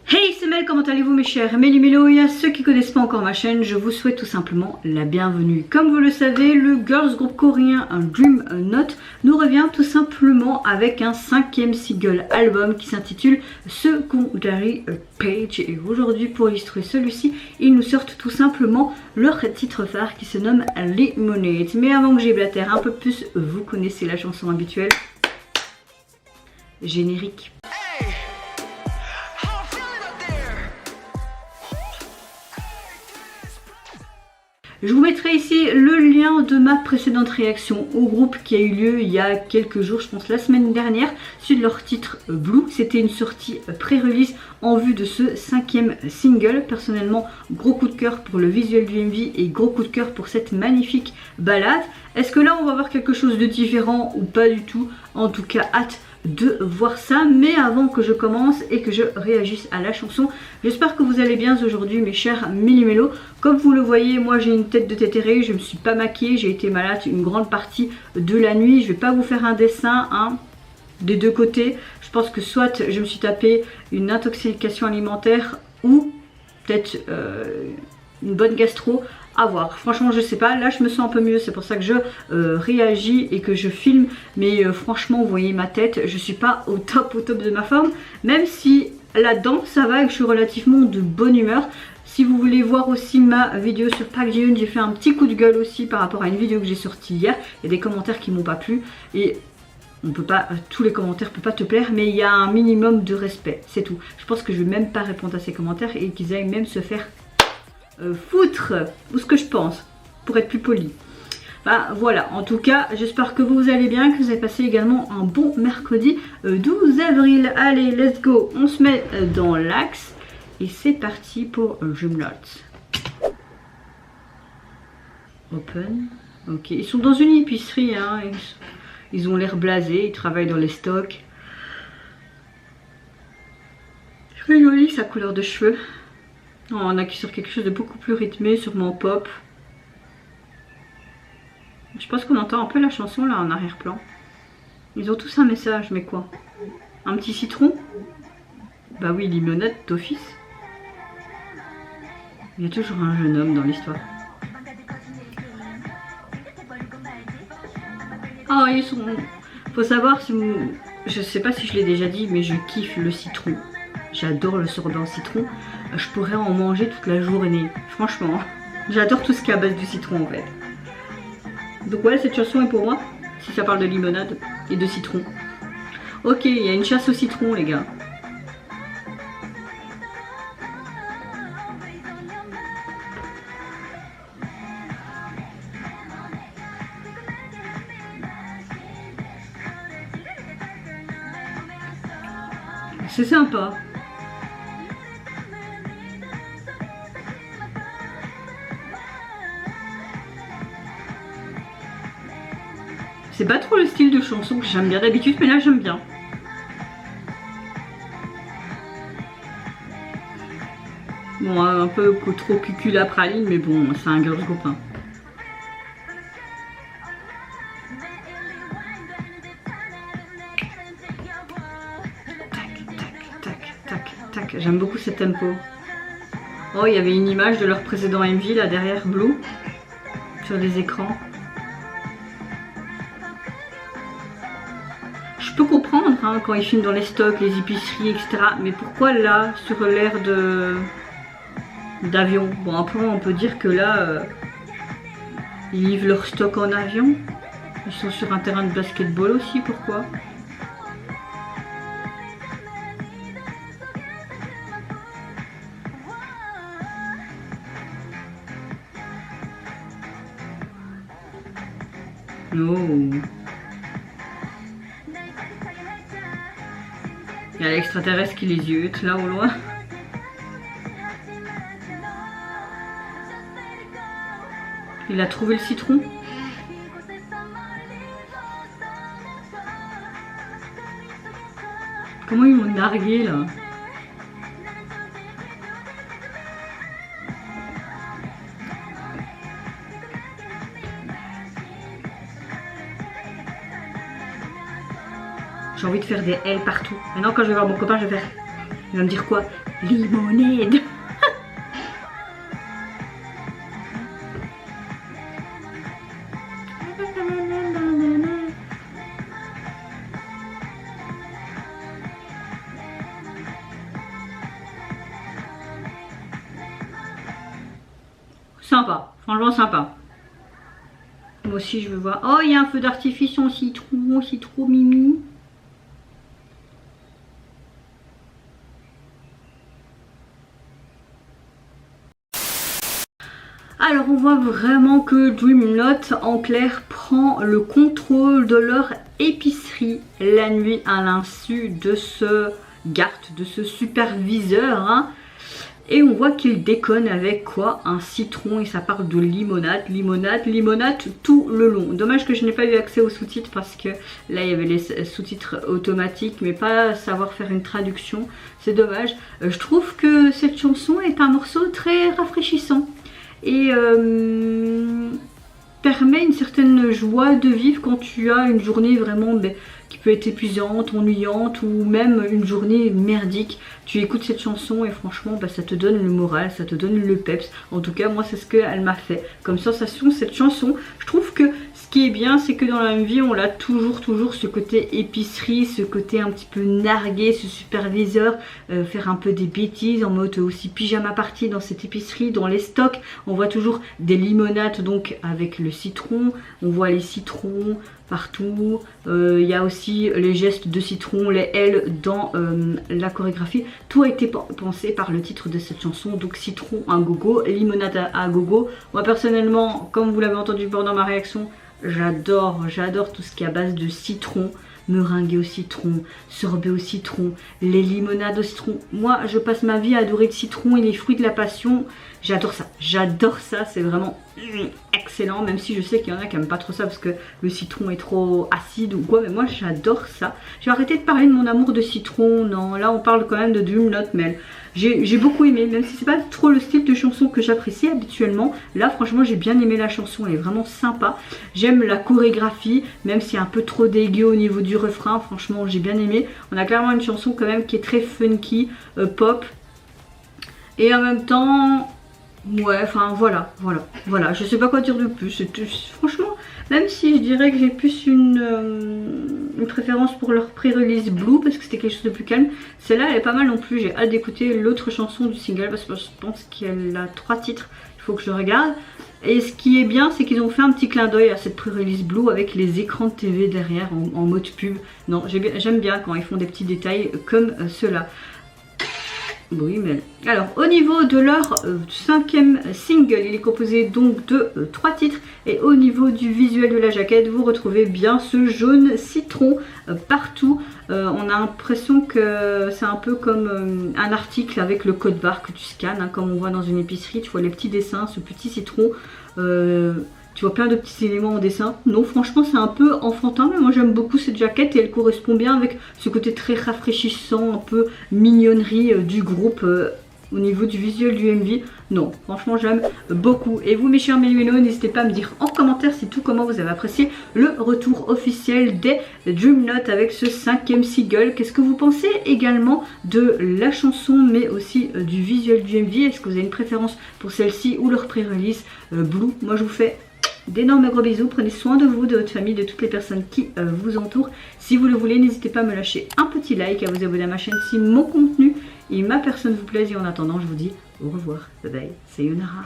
Hey, c'est Mel, comment allez-vous mes chers Méli-Mélo? Et à ceux qui ne connaissent pas encore ma chaîne, je vous souhaite tout simplement la bienvenue. Comme vous le savez, le girls group coréen Dream Note nous revient tout simplement avec un 5e single album qui s'intitule Secondary Page. Et aujourd'hui, pour illustrer celui-ci, ils nous sortent tout simplement leur titre phare qui se nomme Lemonade. Mais avant que j'éblatère un peu plus, vous connaissez la chanson habituelle. Générique. Je vous mettrai ici le lien de ma précédente réaction au groupe qui a eu lieu il y a quelques jours, je pense la semaine dernière, sur leur titre Blue. C'était une sortie pré-release en vue de ce 5e single. Personnellement, gros coup de cœur pour le visuel du MV et gros coup de cœur pour cette magnifique ballade. Est-ce que là on va voir quelque chose de différent ou pas du tout? En tout cas, hâte de voir ça. Mais avant que je commence et que je réagisse à la chanson, j'espère que vous allez bien aujourd'hui mes chers Méli-Mélo. Comme vous le voyez, moi j'ai une tête de tétéré, je ne me suis pas maquillée, j'ai été malade une grande partie de la nuit. Je vais pas vous faire un dessin des deux côtés. Je pense que soit je me suis tapé une intoxication alimentaire ou peut-être une bonne gastro. À voir, franchement je sais pas, là je me sens un peu mieux, c'est pour ça que je réagis et que je filme, mais franchement vous voyez ma tête, je suis pas au top de ma forme, même si là-dedans ça va et que je suis relativement de bonne humeur. Si vous voulez voir aussi ma vidéo sur Park Ji-hoon, j'ai fait un petit coup de gueule aussi par rapport à une vidéo que j'ai sortie hier. Il y a des commentaires qui m'ont pas plu et on peut pas, tous les commentaires peuvent pas te plaire, mais il y a un minimum de respect, c'est tout. Je pense que je vais même pas répondre à ces commentaires et qu'ils aillent même se faire foutre, ou ce que je pense, pour être plus poli. Bah, voilà, en tout cas, j'espère que vous allez bien, que vous avez passé également un bon mercredi 12 avril. Allez, let's go, on se met dans l'axe et c'est parti pour Dream Note. Open. Ok, ils sont dans une épicerie, hein. Ils ont l'air blasés, ils travaillent dans les stocks. Très joli sa couleur de cheveux. Oh, on a sur quelque chose de beaucoup plus rythmé, sûrement pop. Je pense qu'on entend un peu la chanson là en arrière-plan. Ils ont tous un message, mais quoi? Un petit citron? Bah oui, limonade d'office. Il y a toujours un jeune homme dans l'histoire. Oh, ils sont... Faut savoir si vous... Je sais pas si je l'ai déjà dit, mais je kiffe le citron. J'adore le sorbet en citron. Je pourrais en manger toute la journée. Franchement, j'adore tout ce qui est à base de citron en fait. Donc ouais, cette chanson est pour moi. Si ça parle de limonade et de citron. Ok, il y a une chasse au citron les gars. C'est sympa. C'est pas trop le style de chanson que j'aime bien d'habitude, mais là j'aime bien. Bon, un peu trop cucul à praline, mais bon, c'est un girls group. Hein. Tac, j'aime beaucoup ce tempo. Oh, il y avait une image de leur précédent MV là derrière, Blue, sur les écrans. Je peux comprendre hein, quand ils filment dans les stocks, les épiceries, etc. Mais pourquoi là, sur l'air d'avion? Bon, après on peut dire que là, ils livrent leur stock en avion. Ils sont sur un terrain de basketball aussi, pourquoi? Oh. Il y a l'extraterrestre qui les yeux là au loin. Il a trouvé le citron. Comment ils m'ont nargué là? J'ai envie de faire des L partout. Maintenant quand je vais voir mon copain, je vais faire Il va me dire quoi? Limonade. Sympa, franchement sympa. Moi aussi je veux voir. Oh, il y a un feu d'artifice en citron, c'est trop mimi. Alors on voit vraiment que Dreamnote en clair prend le contrôle de leur épicerie la nuit à l'insu de ce garde, de ce superviseur. Hein. Et on voit qu'il déconne avec quoi? Un citron, et ça parle de limonade, limonade, limonade tout le long. Dommage que je n'ai pas eu accès aux sous-titres parce que là il y avait les sous-titres automatiques mais pas savoir faire une traduction. C'est dommage. Je trouve que cette chanson est un morceau très rafraîchissant et permet une certaine joie de vivre quand tu as une journée vraiment qui peut être épuisante, ennuyante ou même une journée merdique. Tu écoutes cette chanson et franchement ça te donne le moral, ça te donne le peps. En tout cas moi c'est ce qu'elle m'a fait comme sensation cette chanson. Je trouve que ce qui est bien c'est que dans la même vie on a toujours ce côté épicerie, ce côté un petit peu nargué, ce superviseur, faire un peu des bêtises en mode aussi pyjama party dans cette épicerie, dans les stocks. On voit toujours des limonades donc avec le citron, on voit les citrons partout, il y a aussi les gestes de citron, les L dans la chorégraphie. Tout a été pensé par le titre de cette chanson, donc citron à gogo, limonade à gogo. Moi personnellement, comme vous l'avez entendu pendant ma réaction, j'adore tout ce qui est à base de citron, meringue au citron, sorbet au citron, les limonades au citron. Moi je passe ma vie à adorer le citron et les fruits de la passion. J'adore ça, c'est vraiment excellent, même si je sais qu'il y en a qui n'aiment pas trop ça parce que le citron est trop acide ou quoi, mais moi j'adore ça. J'ai arrêté de parler de mon amour de citron, non, là on parle quand même de Dreamnote, mais j'ai beaucoup aimé, même si c'est pas trop le style de chanson que j'apprécie habituellement. Là franchement j'ai bien aimé la chanson, elle est vraiment sympa. J'aime la chorégraphie, même s'il y a un peu trop dégueu au niveau du refrain, franchement j'ai bien aimé. On a clairement une chanson quand même qui est très funky, pop, et en même temps... Ouais, enfin voilà, je sais pas quoi dire de plus. Franchement, même si je dirais que j'ai plus une préférence pour leur pré-release Blue parce que c'était quelque chose de plus calme, celle-là elle est pas mal non plus. J'ai hâte d'écouter l'autre chanson du single parce que je pense qu'elle a 3 titres, il faut que je regarde. Et ce qui est bien, c'est qu'ils ont fait un petit clin d'œil à cette pré-release Blue avec les écrans de TV derrière en mode pub. Non, j'aime bien quand ils font des petits détails comme ceux-là. Oui, mais... Alors, au niveau de leur 5e single, il est composé donc de 3 titres. Et au niveau du visuel de la jaquette, vous retrouvez bien ce jaune citron partout. On a l'impression que c'est un peu comme un article avec le code barre que tu scannes, hein, comme on voit dans une épicerie. Tu vois les petits dessins, ce petit citron. Tu vois plein de petits éléments en dessin. Non, franchement, c'est un peu enfantin, mais moi j'aime beaucoup cette jaquette et elle correspond bien avec ce côté très rafraîchissant, un peu mignonnerie du groupe au niveau du visuel du MV. Non, franchement, j'aime beaucoup. Et vous, mes chers Méluénos, n'hésitez pas à me dire en commentaire si tout comment vous avez apprécié le retour officiel des Dreamnote avec ce 5e single. Qu'est-ce que vous pensez également de la chanson, mais aussi du visuel du MV? Est-ce que vous avez une préférence pour celle-ci ou leur pré-release Blue? Moi, je vous fais d'énormes gros bisous, prenez soin de vous, de votre famille, de toutes les personnes qui vous entourent. Si vous le voulez, n'hésitez pas à me lâcher un petit like, à vous abonner à ma chaîne si mon contenu et ma personne vous plaisent. Et en attendant, je vous dis au revoir, bye bye, sayonara.